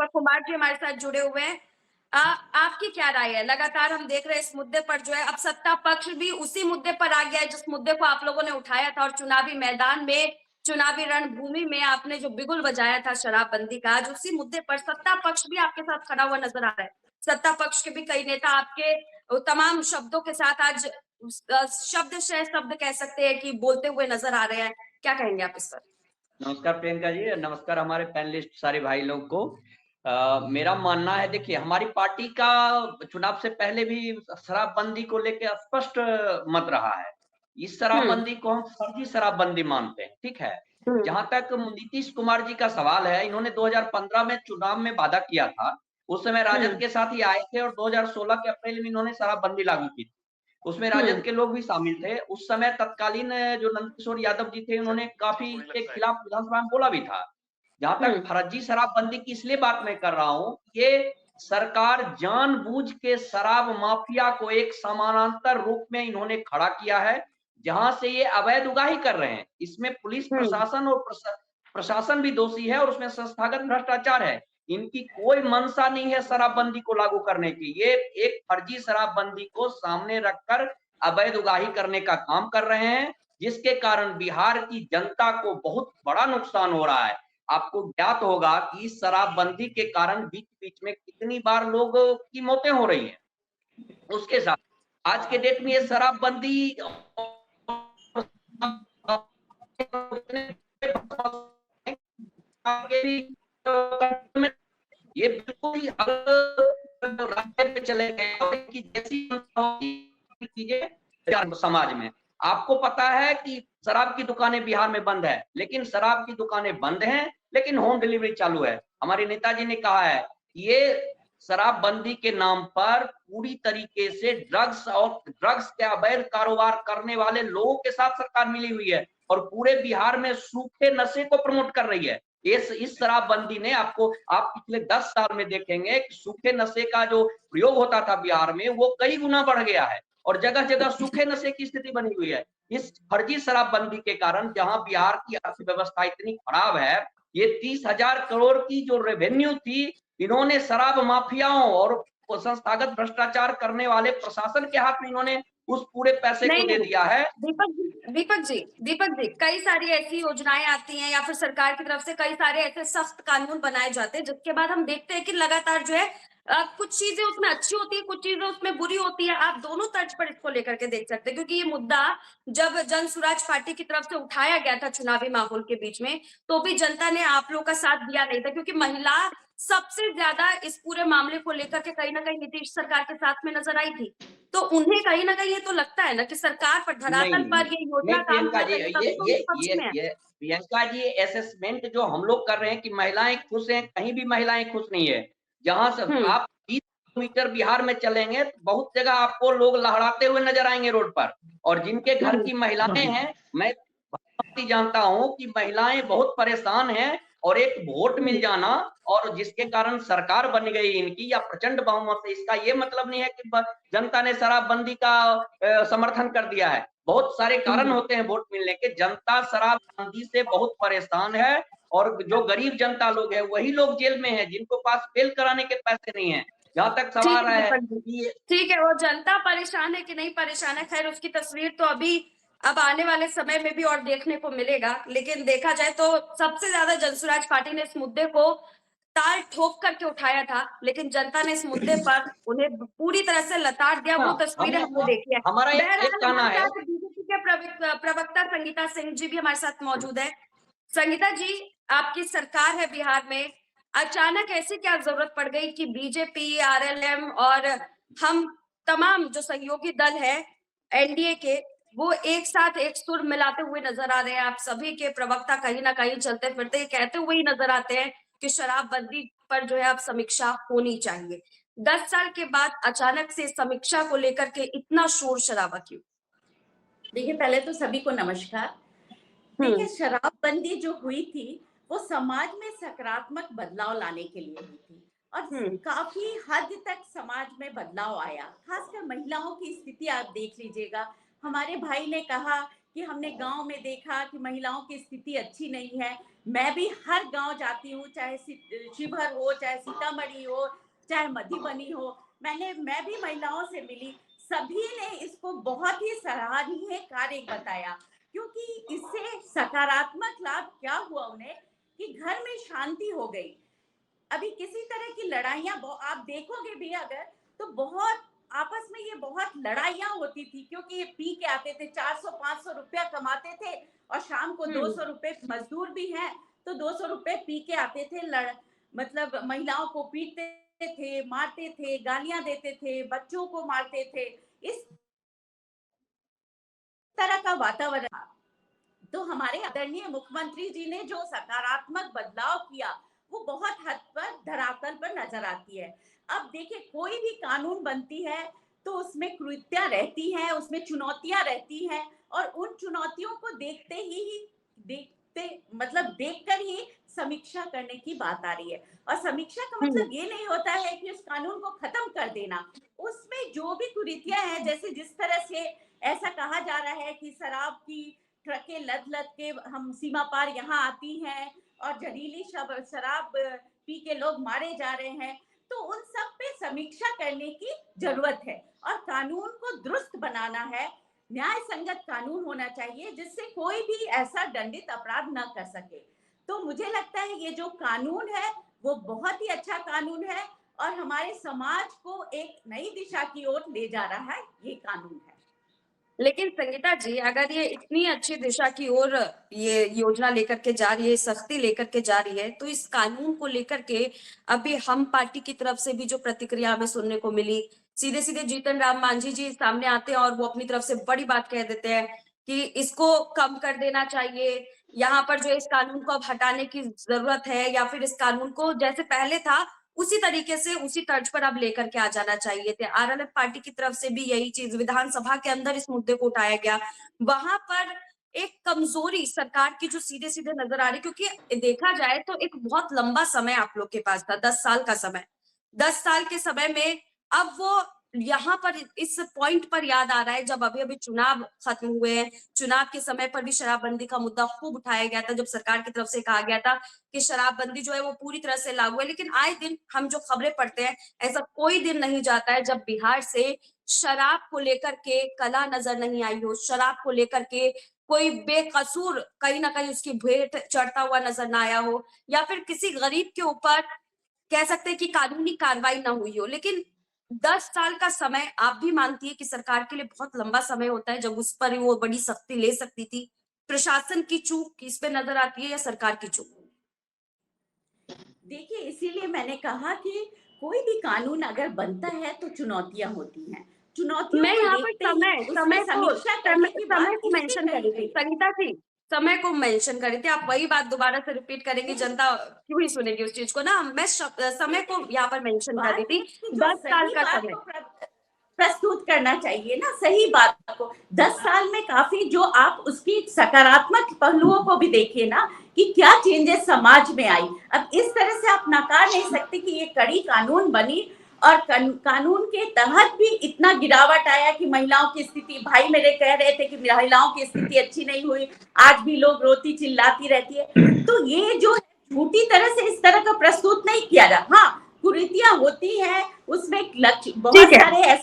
दीपक कुमार जी हमारे साथ जुड़े हुए हैं। आपकी क्या राय है? लगातार हम देख रहे हैं इस मुद्दे पर जो है अब सत्ता पक्ष भी उसी मुद्दे पर आ गया है जिस मुद्दे को आप लोगों ने उठाया था, और चुनावी मैदान में, चुनावी रणभूमि में आपने जो बिगुल बजाया था शराबबंदी का, आज उसी मुद्दे पर सत्ता पक्ष भी आपके साथ खड़ा हुआ नजर आ रहा है। सत्ता पक्ष के भी कई नेता आपके तमाम शब्दों के साथ आज शब्द से शब्द कह सकते हैं कि बोलते हुए नजर आ रहे हैं। क्या कहेंगे आप इस पर? नमस्कार प्रियंका जी, नमस्कार हमारे पैनलिस्ट सारे भाई लोग को। मेरा मानना है, देखिए हमारी पार्टी का चुनाव से पहले भी शराबबंदी को लेकर स्पष्ट मत रहा है। इस शराबबंदी को हम फर्जी शराबबंदी मानते हैं, ठीक है। जहां तक नीतीश कुमार जी का सवाल है, इन्होंने 2015 में चुनाव में वादा किया था। उस समय राजद के साथ ही आए थे और 2016 के अप्रैल में इन्होंने शराबबंदी लागू की थी। उसमें राजद के लोग भी शामिल थे। उस समय तत्कालीन जो नंदकिशोर यादव जी थे, उन्होंने काफी इसके खिलाफ विधानसभा में बोला भी था। जहां तक फर्जी शराबबंदी की इसलिए बात मैं कर रहा हूं, ये सरकार जानबूझ के शराब माफिया को एक समानांतर रूप में इन्होंने खड़ा किया है, जहां से ये अवैध उगाही कर रहे हैं। इसमें पुलिस प्रशासन और प्रशासन भी दोषी है और उसमें संस्थागत भ्रष्टाचार है। इनकी कोई मंशा नहीं है शराबबंदी को लागू करने की। ये एक फर्जी शराबबंदी को सामने रखकर अवैध उगाही करने का काम कर रहे हैं, जिसके कारण बिहार की जनता को बहुत बड़ा नुकसान हो रहा है। आपको ज्ञात होगा कि शराबबंदी के कारण बीच बीच में कितनी बार लोगों की मौतें हो रही हैं। उसके साथ आज के डेट में ये शराबबंदी ये बिल्कुल ही अलग रास्ते पे चले गए और इनकी जैसी चीजें समाज में। आपको पता है कि शराब की दुकानें बिहार में बंद है, लेकिन शराब की दुकानें बंद हैं, लेकिन होम डिलीवरी चालू है। हमारे नेताजी ने कहा है ये शराबबंदी के नाम पर पूरी तरीके से ड्रग्स के अवैध कारोबार करने वाले लोगों के साथ सरकार मिली हुई है और पूरे बिहार में सूखे नशे को प्रमोट कर रही है। इस शराबबंदी ने आप पिछले 10 साल में देखेंगे कि सूखे नशे का जो प्रयोग होता था बिहार में, वो कई गुना बढ़ गया है और जगह जगह सूखे नशे की स्थिति बनी हुई है। इस फर्जी शराबबंदी के कारण जहां बिहार की अर्थव्यवस्था इतनी खराब है, ये 30,000 करोड़ की जो रेवेन्यू थी, इन्होंने शराब माफियाओं और संस्थागत भ्रष्टाचार करने वाले प्रशासन के हाथ में इन्होंने उस पूरे पैसे को दे दिया है। दीपक जी, कई सारी ऐसी योजनाएं आती हैं या फिर सरकार की तरफ से कई सारे ऐसे सख्त कानून बनाए जाते हैं, जिसके बाद हम देखते हैं कि लगातार जो है कुछ चीजें उसमें अच्छी होती है, कुछ चीजें उसमें बुरी होती है। आप दोनों तर्ज पर इसको लेकर के देख सकते हैं, क्योंकि ये मुद्दा जब जन स्वराज पार्टी की तरफ से उठाया गया था चुनावी माहौल के बीच में, तो भी जनता ने आप लोग का साथ दिया नहीं था, क्योंकि महिला सबसे ज्यादा इस पूरे मामले को लेकर के कहीं ना कहीं नीतीश सरकार के साथ में नजर आई थी। तो उन्हें कहीं ना कहीं ये तो लगता है ना कि सरकार पर, धरातल नहीं, पर ये नहीं योजना काम प्रियंका कर जी, रही है, तभी तो उनके पक्ष में है। ये प्रियंका जी, असेसमेंट जो हम लोग कर रहे हैं कि महिलाएं खुश हैं, कहीं भी महिलाएं खुश नहीं है। जहां से आप 20 किलोमीटर बिहार में चलेंगे तो बहुत जगह आपको लोग लहराते हुए नजर आएंगे रोड पर, और जिनके घर की महिलाएं हैं, मैं जानता हूं कि महिलाएं बहुत परेशान हैं और एक वोट मिल जाना और जिसके कारण सरकार बन गई इनकी या प्रचंड बहुमत से, इसका ये मतलब नहीं है कि जनता ने शराबबंदी का समर्थन कर दिया है। बहुत सारे कारण होते हैं वोट मिलने के। जनता शराबबंदी से बहुत परेशान है और जो गरीब जनता लोग है वही लोग जेल में है, जिनको पास बेल कराने के पैसे नहीं है। जहां तक सवाल है कि ठीक है, वो जनता परेशान है कि नहीं परेशान है, खैर उसकी तस्वीर तो अभी अब आने वाले समय में भी और देखने को मिलेगा। लेकिन देखा जाए तो सबसे ज्यादा जनसुराज पार्टी ने इस मुद्दे को ताल ठोक करके उठाया था, लेकिन जनता ने इस मुद्दे पर उन्हें पूरी तरह से लताड़ दिया। वो तस्वीरें हमने देखी है। हमारा एक बहरहाल कहना हमारे है। साथ बीजेपी के प्रवक्ता संगीता सिंह जी भी हमारे साथ मौजूद है। संगीता जी, आपकी सरकार है बिहार में, अचानक ऐसी क्या जरूरत पड़ गई कि बीजेपी, आरएलएम और हम तमाम जो सहयोगी दल है एनडीए के, वो एक साथ एक सुर मिलाते हुए नजर आ रहे हैं? आप सभी के प्रवक्ता कहीं ना कहीं चलते फिरते कहते हुए ही नजर आते हैं कि शराबबंदी पर जो है अब समीक्षा होनी चाहिए। 10 साल के बाद अचानक से समीक्षा को लेकर के इतना शोर शराबा क्यों? देखिए, पहले तो सभी को नमस्कार। देखिए, शराबबंदी जो हुई थी वो समाज में सकारात्मक बदलाव लाने के लिए हुई थी और काफी हद तक समाज में बदलाव आया। खासकर महिलाओं की स्थिति आप देख लीजिएगा। हमारे भाई ने कहा कि हमने गांव में देखा कि महिलाओं की स्थिति अच्छी नहीं है। मैं भी हर गांव जाती हूँ, चाहे शिवहर हो, चाहे सीतामढ़ी हो, चाहे मधुबनी हो, मैं भी महिलाओं से मिली। सभी ने इसको बहुत ही सराहनीय कार्य बताया, क्योंकि इससे सकारात्मक लाभ क्या हुआ उन्हें कि घर में शांति हो गई। अभी किसी तरह की लड़ाइयाँ आप देखोगे भी अगर, तो बहुत आपस में ये बहुत लड़ाइयाँ होती थी, क्योंकि ये पी के आते थे, 400-500 रुपया कमाते थे और शाम को 200 रुपए, मजदूर भी हैं तो 200 रुपए पी के आते थे। मतलब महिलाओं को पीटते थे, मारते थे, गालियां देते थे, बच्चों को मारते थे। इस तरह का वातावरण था। तो हमारे आदरणीय मुख्यमंत्री जी ने जो सकारात्मक बदलाव किया, वो बहुत हद पर धरातल पर नजर आती है। अब देखिए, कोई भी कानून बनती है तो उसमें कुरीतियां रहती हैं, उसमें चुनौतियां रहती हैं, और उन चुनौतियों को देखकर ही समीक्षा करने की बात आ रही है। और समीक्षा का मतलब ये नहीं होता है कि उस कानून को खत्म कर देना। उसमें जो भी कुरीतियां हैं, जैसे जिस तरह से ऐसा कहा जा रहा है कि शराब की ट्रकें लद के हम सीमा पार यहाँ आती हैं और जहरीली शराब पी के लोग मारे जा रहे हैं, तो उन सब पे समीक्षा करने की जरूरत है और कानून को दुरुस्त बनाना है। न्याय संगत कानून होना चाहिए जिससे कोई भी ऐसा दंडित अपराध न कर सके। तो मुझे लगता है ये जो कानून है वो बहुत ही अच्छा कानून है और हमारे समाज को एक नई दिशा की ओर ले जा रहा है, ये कानून है। लेकिन संगीता जी, अगर ये इतनी अच्छी दिशा की ओर ये योजना लेकर के जा रही है, सख्ती लेकर के जा रही है, तो इस कानून को लेकर के अभी हम पार्टी की तरफ से भी जो प्रतिक्रिया हमें सुनने को मिली, सीधे सीधे जीतन राम मांझी जी सामने आते हैं और वो अपनी तरफ से बड़ी बात कह देते हैं कि इसको कम कर देना चाहिए, यहाँ पर जो इस कानून को अब हटाने की जरूरत है, या फिर इस कानून को जैसे पहले था उसी तरीके से उसी तर्ज पर अब लेकर के आ जाना चाहिए थे। आरएलएफ पार्टी की तरफ से भी यही चीज विधानसभा के अंदर इस मुद्दे को उठाया गया। वहां पर एक कमजोरी सरकार की जो सीधे सीधे नजर आ रही, क्योंकि देखा जाए तो एक बहुत लंबा समय आप लोग के पास था, 10 साल का समय। 10 साल के समय में अब वो यहाँ पर इस पॉइंट पर याद आ रहा है, जब अभी अभी चुनाव खत्म हुए हैं, चुनाव के समय पर भी शराबबंदी का मुद्दा खूब उठाया गया था, जब सरकार की तरफ से कहा गया था कि शराबबंदी जो है वो पूरी तरह से लागू है। लेकिन आए दिन हम जो खबरें पढ़ते हैं, ऐसा कोई दिन नहीं जाता है जब बिहार से शराब को लेकर के कला नजर नहीं आई हो, शराब को लेकर के कोई बेकसूर कहीं ना कहीं उसकी भेंट चढ़ता हुआ नजर ना आया हो, या फिर किसी गरीब के ऊपर कह सकते हैं कि कानूनी कार्रवाई ना हुई हो। लेकिन 10 साल का समय आप भी मानती है कि सरकार के लिए बहुत लंबा समय होता है, जब उस पर वो बड़ी सख्ती ले सकती थी। प्रशासन की चूक इस पे नजर आती है या सरकार की चूक? देखिए, इसीलिए मैंने कहा कि कोई भी कानून अगर बनता है तो चुनौतियां होती हैं। चुनौतियों मैं को यहाँ पर देखते ही समय उसमें समय को समीक्षा करने की समय बात को इसलिए मेंशन कही करी थी गई है। संगीता जी, समय को मेंशन करी थी। आप वही बात दोबारा से रिपीट करेंगी, जनता क्यों ही सुनेगी उस चीज को ना। मैं समय को यहाँ पर मेंशन कर रही बात है थी, कि जो 10 साल सही का बात समय। को प्रस्तुत करना चाहिए ना, सही बात को। 10 साल में काफी जो आप उसकी सकारात्मक पहलुओं को भी देखिए ना कि क्या चेंजेस समाज में आई। अब इस तरह से आप नकार नहीं सकते कि ये कड़ी कानून बनी और कानून के तहत भी इतना गिरावट आया कि महिलाओं की स्थिति, भाई मेरे कह रहे थे कि महिलाओं की स्थिति अच्छी नहीं हुई, आज भी लोग रोती चिल्लाती रहती है। तो ये जो झूठी तरह से इस तरह का प्रस्तुत नहीं किया जा। हाँ, कुरीतियां होती हैं, उसमें बहुत ठीक है। सारे ऐसे